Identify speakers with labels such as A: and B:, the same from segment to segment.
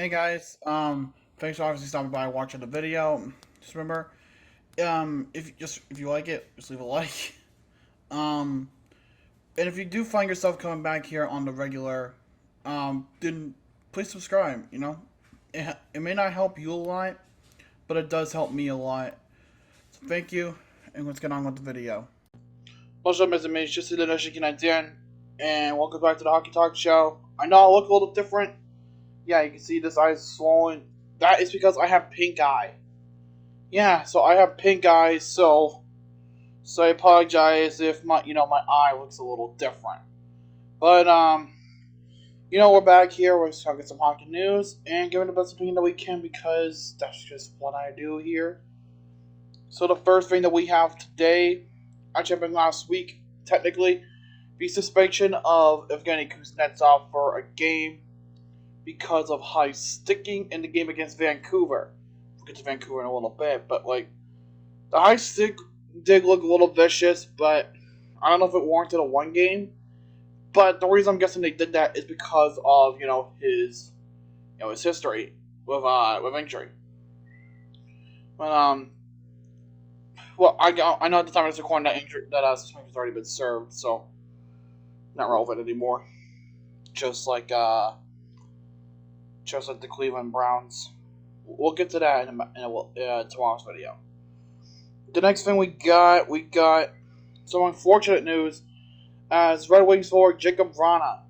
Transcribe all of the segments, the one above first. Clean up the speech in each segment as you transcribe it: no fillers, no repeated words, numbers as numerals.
A: Hey guys, thanks for obviously stopping by and watching the video. Just remember, if you like it, just leave a like. Um, and if you do find yourself coming back here on the regular, then please subscribe. It may not help you a lot, but it does help me a lot. So thank you, and let's get on with the video. What's up, Mr. Mates? Just the Nation and welcome back to the Hockey Talk Show. I know I look a little different. Yeah, you can see this eye is swollen. That is because I have pink eye. Yeah, so I have pink eye, so I apologize if my eye looks a little different. But we're back here. We're talking some hockey news and giving the best opinion that we can because that's just what I do here. So the first thing that we have today, actually happened last week, technically, the suspension of Evgeny Kuznetsov for a game because of high sticking in the game against Vancouver. We'll get to Vancouver in a little bit, but the high stick did look a little vicious, but I don't know if it warranted a one game. But the reason I'm guessing they did that is because of his history with injury. But well, I know at the time of this recording that suspension has already been served, so not relevant anymore. Just like the Cleveland Browns. We'll get to that in tomorrow's video. The next thing we got some unfortunate news as Red Wings forward Jacob Vrana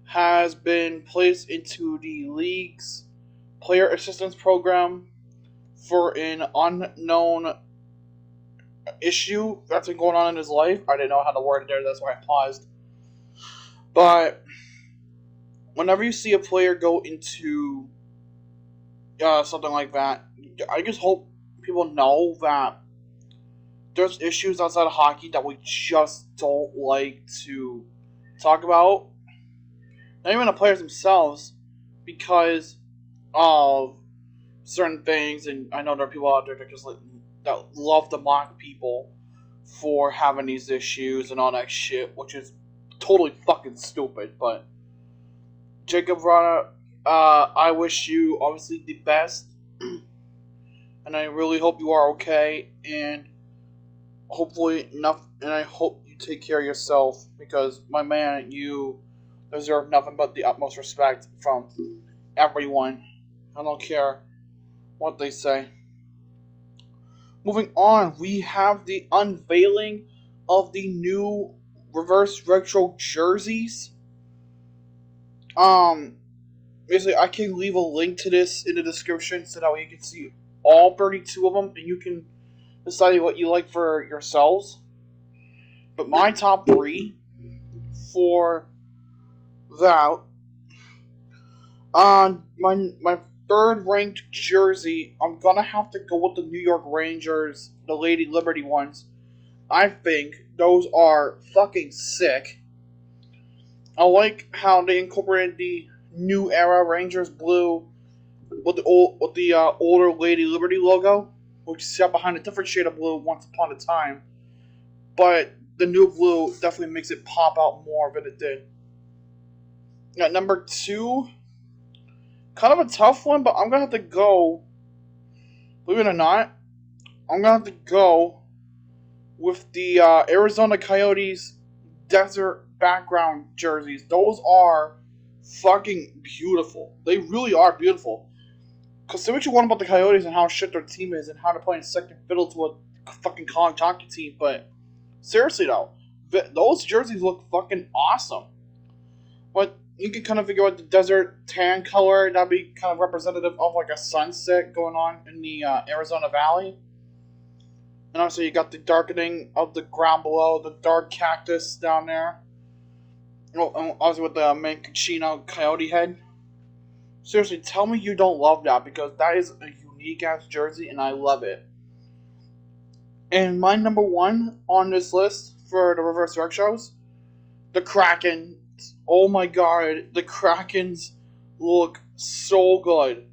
A: has been placed into the league's player assistance program for an unknown issue that's been going on in his life. I didn't know how to word it there, that's why I paused. But whenever you see a player go into something like that, I just hope people know that there's issues outside of hockey that we just don't like to talk about. Not even the players themselves, because of certain things, and I know there are people out there that love to mock people for having these issues and all that shit, which is totally fucking stupid. But Jacob Vrana, I wish you obviously the best, and I really hope you are okay, and hopefully enough. And I hope you take care of yourself because, my man, you deserve nothing but the utmost respect from everyone. I don't care what they say. Moving on, we have the unveiling of the new reverse retro jerseys. Basically, I can leave a link to this in the description so that way you can see all 32 of them and you can decide what you like for yourselves. But my top 3 for that, my third ranked jersey, I'm gonna have to go with the New York Rangers, the Lady Liberty ones. I think those are fucking sick. I like how they incorporated the new era Rangers blue with the older Lady Liberty logo, which is set behind a different shade of blue once upon a time. But the new blue definitely makes it pop out more than it did. Now, number 2, kind of a tough one, but I'm gonna have to go. Believe it or not, I'm gonna have to go with the Arizona Coyotes desert background jerseys. Those are fucking beautiful. They really are beautiful. Because say what you want about the Coyotes and how shit their team is and how they're playing second fiddle to a fucking college hockey team, but seriously though, those jerseys look fucking awesome. But you can kind of figure out the desert tan color, that'd be kind of representative of like a sunset going on in the Arizona Valley. And obviously you got the darkening of the ground below, the dark cactus down there. Obviously with the Mancachino coyote head. Seriously, tell me you don't love that, because that is a unique-ass jersey, and I love it. And my number 1 on this list for the reverse retros, the Kraken. Oh my god, the Krakens look so good.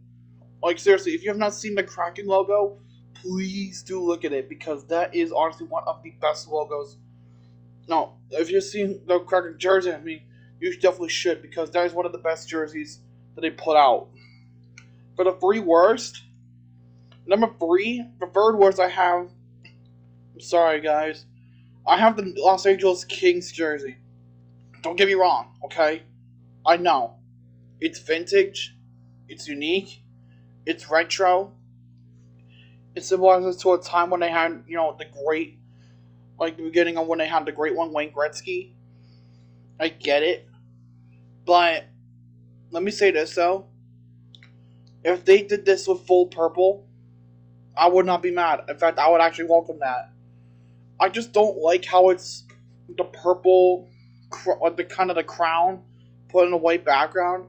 A: Like, seriously, if you have not seen the Kraken logo, please do look at it, because that is honestly one of the best logos. No, if you've seen the Kraken jersey, I mean, you definitely should, because that is one of the best jerseys that they put out. For the three worst, number 3, the third worst I have, I'm sorry guys, I have the Los Angeles Kings jersey. Don't get me wrong, okay? I know. It's vintage, it's unique, it's retro. It symbolizes to a time when they had, the great, like the beginning of when they had the great one, Wayne Gretzky. I get it. But let me say this though. If they did this with full purple, I would not be mad. In fact, I would actually welcome that. I just don't like how it's the purple, like the kind of the crown, put in a white background.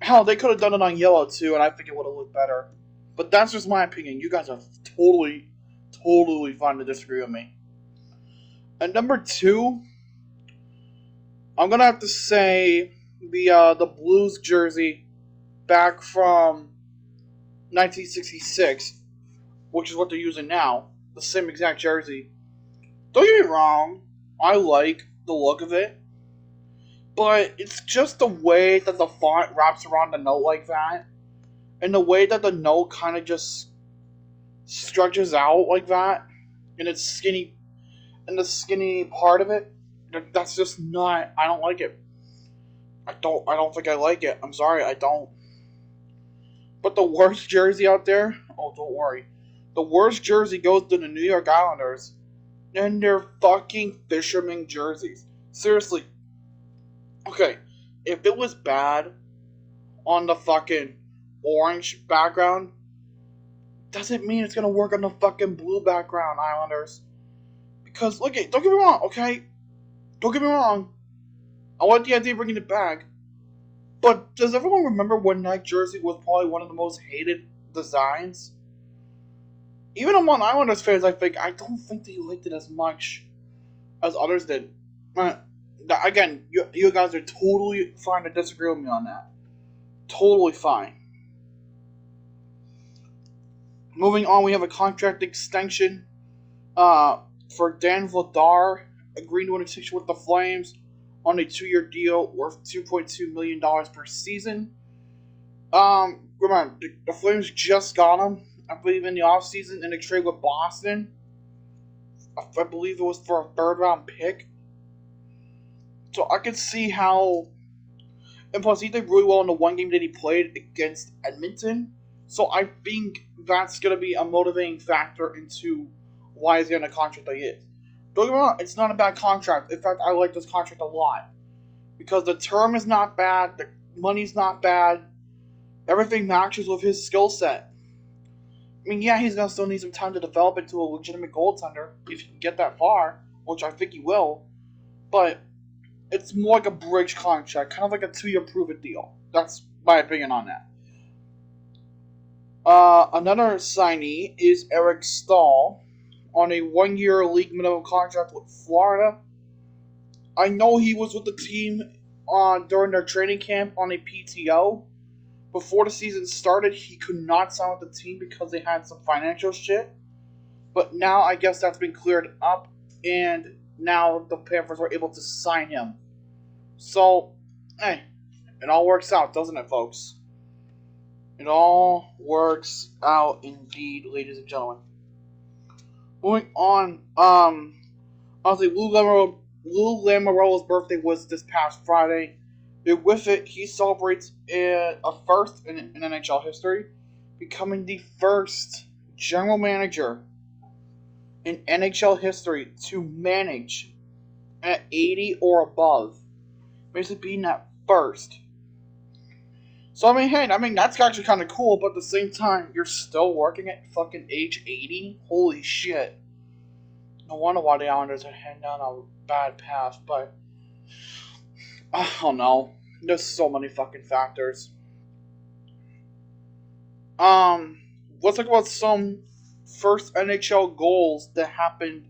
A: Hell, they could have done it on yellow too, and I think it would have looked better. But that's just my opinion. You guys are totally, totally fine to disagree with me. And number 2, I'm gonna have to say the Blues jersey back from 1966, which is what they're using now. The same exact jersey. Don't get me wrong, I like the look of it, but it's just the way that the font wraps around the note like that, and the way that the note kind of just stretches out like that, and it's skinny, and the skinny part of it, that's just not. I don't like it. I don't think I like it. I'm sorry, I don't. But the worst jersey out there, oh, don't worry. The worst jersey goes to the New York Islanders and their fucking fisherman jerseys. Seriously. Okay, if it was bad on the fucking orange background, doesn't mean it's gonna work on the fucking blue background, Islanders. Because, look, don't get me wrong, okay? Don't get me wrong. I like the idea of bringing it back. But does everyone remember when that jersey was probably one of the most hated designs? Even among Islanders fans, I don't think they liked it as much as others did. Again, you guys are totally fine to disagree with me on that. Totally fine. Moving on, we have a contract extension for Dan Vladar, agreeing to an extension with the Flames on a 2-year deal worth $2.2 million per season. Remember, the Flames just got him, I believe, in the offseason in a trade with Boston. I believe it was for a 3rd-round pick. So I could see how... And plus, he did really well in the one game that he played against Edmonton. So I think that's going to be a motivating factor into why he's getting a contract that he is. Don't get me wrong, it's not a bad contract. In fact, I like this contract a lot. Because the term is not bad, the money's not bad, everything matches with his skill set. I mean, yeah, he's going to still need some time to develop into a legitimate goaltender, if he can get that far, which I think he will. But it's more like a bridge contract, kind of like a 2-year prove-it deal. That's my opinion on that. Another signee is Eric Stahl on a 1-year league minimum contract with Florida. I know he was with the team during their training camp on a PTO. Before the season started, he could not sign with the team because they had some financial shit. But now I guess that's been cleared up, and now the Panthers were able to sign him. So, hey, it all works out, doesn't it, folks? It all works out indeed, ladies and gentlemen. Moving on, honestly, Lou Lamoriello's birthday was this past Friday. And with it, he celebrates a first in NHL history, becoming the first general manager in NHL history to manage at 80 or above. Basically being that first. So, that's actually kind of cool, but at the same time, you're still working at fucking age 80? Holy shit. No wonder why the Islanders are heading down a bad path, but I don't know. There's so many fucking factors. Let's talk about some first NHL goals that happened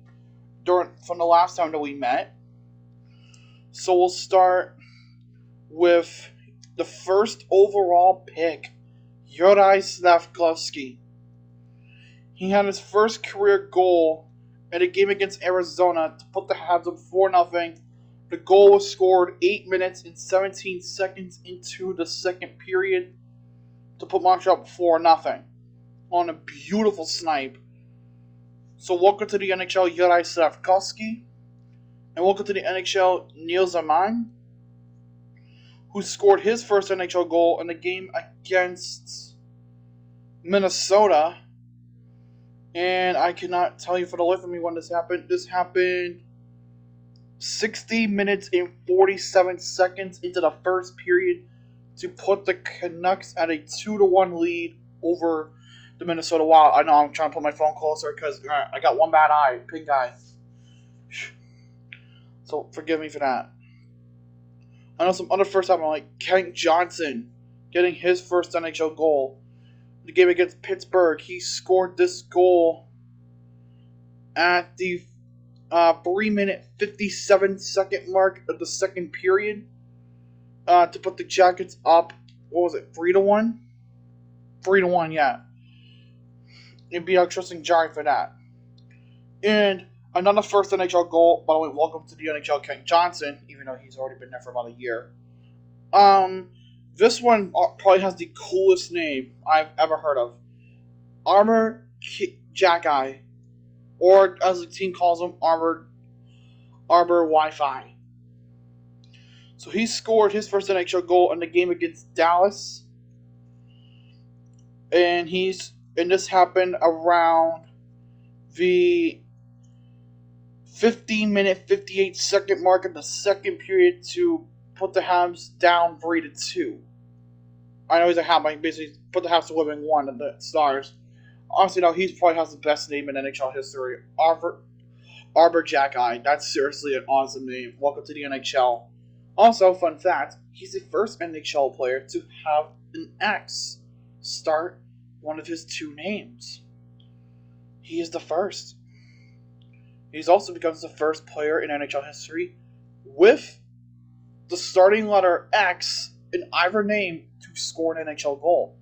A: from the last time that we met. So we'll start with the first overall pick, Yuri Slafkovsky. He had his first career goal in a game against Arizona to put the Habs up 4-0. The goal was scored 8 minutes and 17 seconds into the second period. to put Montreal up 4-0 on a beautiful snipe. So welcome to the NHL, Yuri Slavkovsky, and welcome to the NHL, Neil Zaman, who scored his first NHL goal in the game against Minnesota. And I cannot tell you for the life of me when this happened. This happened 60 minutes and 47 seconds into the first period to put the Canucks at a 2-1 lead over the Minnesota Wild. I know I'm trying to put my phone closer because I got one bad eye, pink eye. So forgive me for that. I know some other first time, like Kent Johnson getting his first NHL goal. The game against Pittsburgh, he scored this goal at the 3-minute 57-second mark of the second period to put the Jackets up. What was it, 3-1? 3-1, yeah. And beat out Tristan Jarry for that. And another first NHL goal. By the way, welcome to the NHL, Kent Johnson, even though he's already been there for about a year. This one probably has the coolest name I've ever heard of. Armor Jackeye. Or, as the team calls him, Arbor Wi-Fi. So he scored his first NHL goal in the game against Dallas. And this happened around the 15-minute, 58-second mark of the second period to put the Habs down 3-2. I know he's a Hab, I basically put the Habs to within 1 of the Stars. Honestly, no, he probably has the best name in NHL history. Arbor Jackeye. That's seriously an awesome name. Welcome to the NHL. Also, fun fact, he's the first NHL player to have an X start one of his two names. He is the first. He's also becomes the first player in NHL history with the starting letter X in either name to score an NHL goal.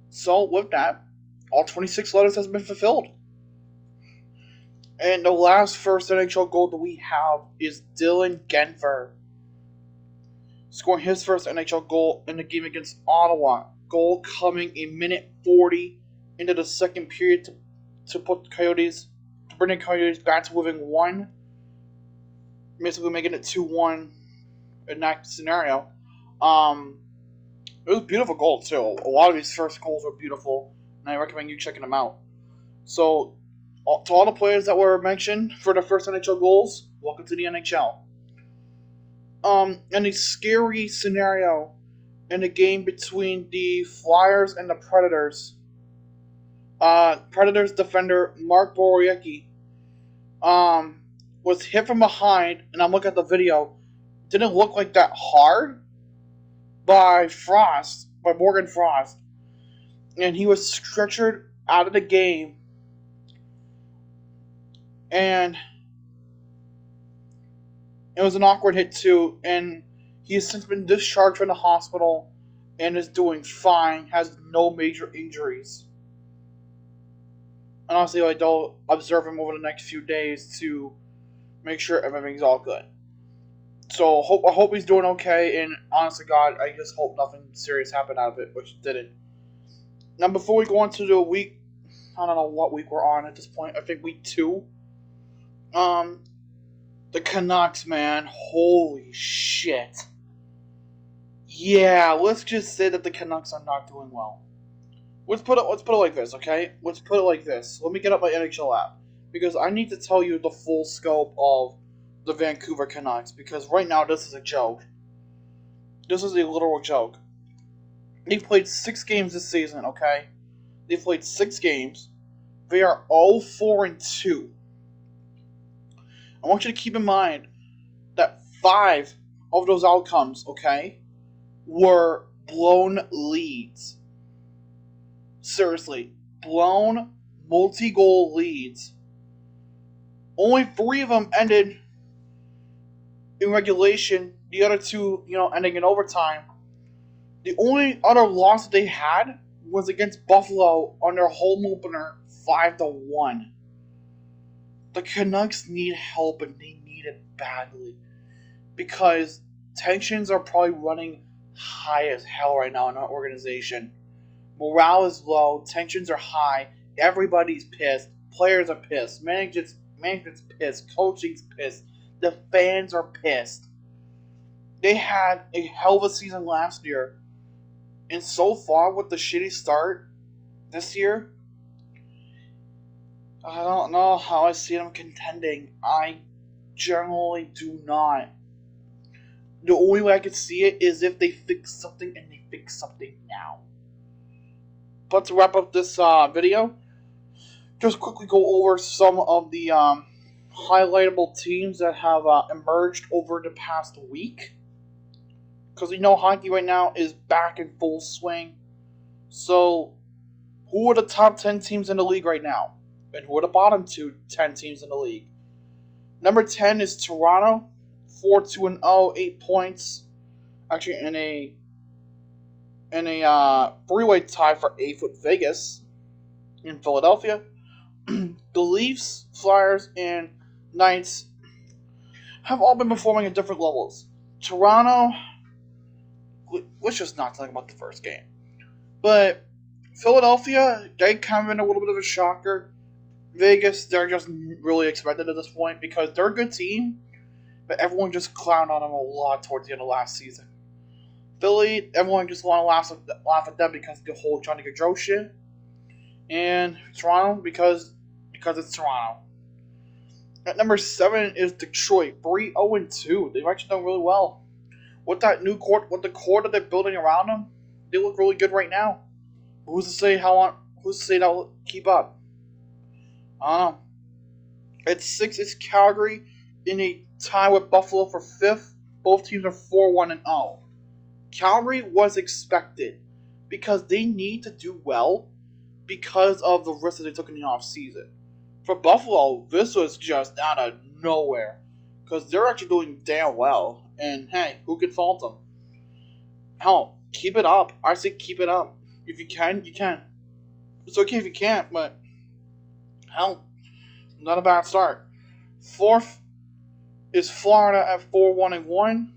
A: So, with that, all 26 letters has been fulfilled. And the last first NHL goal that we have is Dylan Genfer, scoring his first NHL goal in the game against Ottawa. Goal coming a minute 40 into the second period to put the Coyotes, to bring the Coyotes back to within 1, basically making it 2-1 in that scenario. It was a beautiful goal too. A lot of these first goals were beautiful, and I recommend you checking them out. So, to all the players that were mentioned for the first NHL goals, welcome to the NHL. In a scary scenario in the game between the Flyers and the Predators, Predators defender Mark Borowiecki was hit from behind, and I'm looking at the video. Didn't look like that hard by Morgan Frost, and he was stretchered out of the game, and it was an awkward hit too, and he has since been discharged from the hospital and is doing fine, has no major injuries. And honestly, they'll observe him over the next few days to make sure everything's all good. So I hope he's doing okay, and honestly, God, I just hope nothing serious happened out of it, which didn't. Now, before we go on to the week, I don't know what week we're on at this point. I think week 2. The Canucks, man, holy shit. Yeah, let's just say that the Canucks are not doing well. Let's put it like this, okay? Let's put it like this. Let me get up my NHL app, because I need to tell you the full scope of the Vancouver Canucks, because right now this is a joke. This is a literal joke. They've played 6 games this season, okay? They've played 6 games. They are 0-4-2. I want you to keep in mind that 5 of those outcomes, okay, were blown leads. Seriously, blown multi-goal leads. Only 3 of them ended in regulation. The other 2, ending in overtime. The only other loss that they had was against Buffalo on their home opener, 5-1. The Canucks need help, and they need it badly, because tensions are probably running high as hell right now in our organization. Morale is low, tensions are high, everybody's pissed, players are pissed, management's pissed, coaching's pissed, the fans are pissed. They had a hell of a season last year, and so far with the shitty start this year, I don't know how I see them contending. I generally do not. The only way I could see it is if they fix something, and they fix something now. But to wrap up this video, just quickly go over some of the highlightable teams that have emerged over the past week. Because we know hockey right now is back in full swing. So, who are the top 10 teams in the league right now? And who are the bottom 10 teams in the league? Number 10 is Toronto, 4-2-0, 8 points. Actually, in a three-way tie for 8th with Vegas in Philadelphia. The Leafs, Flyers, and Knights have all been performing at different levels. Toronto, let's just not talk about the first game. But Philadelphia, they come in a little bit of a shocker. Vegas, they're just really expected at this point because they're a good team, but everyone just clowned on them a lot towards the end of last season. Philly, everyone just want to laugh at them because of the whole Johnny Gaudreau shit. And Toronto, because it's Toronto. At number 7 is Detroit, 3-0-2. They've actually done really well. With that new core, with the core that they're building around them, they look really good right now. Who's to say they'll keep up? I don't know. At 6 is Calgary in a tie with Buffalo for 5th. Both teams are 4-1-0. Calgary was expected because they need to do well because of the risk that they took in the offseason. For Buffalo, this was just out of nowhere because they're actually doing damn well. And hey, who can fault them? Hell, keep it up. I say keep it up. If you can, you can. It's okay if you can't, but hell, not a bad start. 4th is Florida at 4-1-1.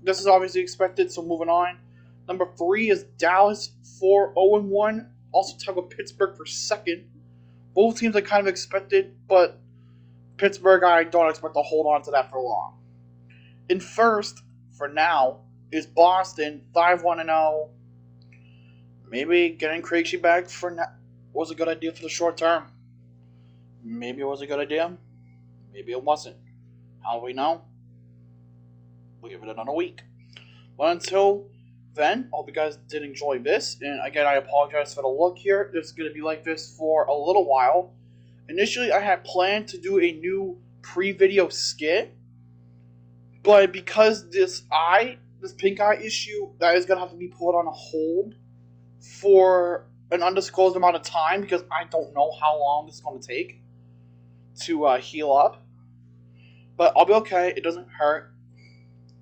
A: This is obviously expected, so moving on. Number 3 is Dallas, 4-0-1. Also tied with Pittsburgh for 2nd. Both teams are kind of expected, but Pittsburgh, I don't expect to hold on to that for long. In 1st, for now, is Boston, 5-1-0. Maybe getting Krejci back for now was a good idea for the short term. Maybe it was a good idea. Maybe it wasn't. How do we know? We'll give it another week. But until then, I hope you guys did enjoy this. And again, I apologize for the look here. It's going to be like this for a little while. Initially, I had planned to do a new pre-video skit. But because this pink eye issue, that is going to have to be put on a hold for an undisclosed amount of time. Because I don't know how long this is going to take to heal up. But I'll be okay. It doesn't hurt.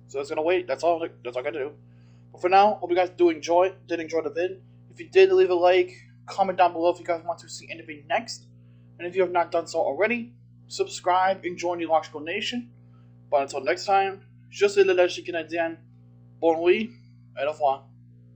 A: So it's going to wait. That's all I got to do. But for now, hope you guys did enjoy the vid. If you did, leave a like, comment down below if you guys want to see anything next. And if you have not done so already, subscribe and join the Logical Nation. But until next time, je suis le Logique Canadien. Bonne nuit et au revoir.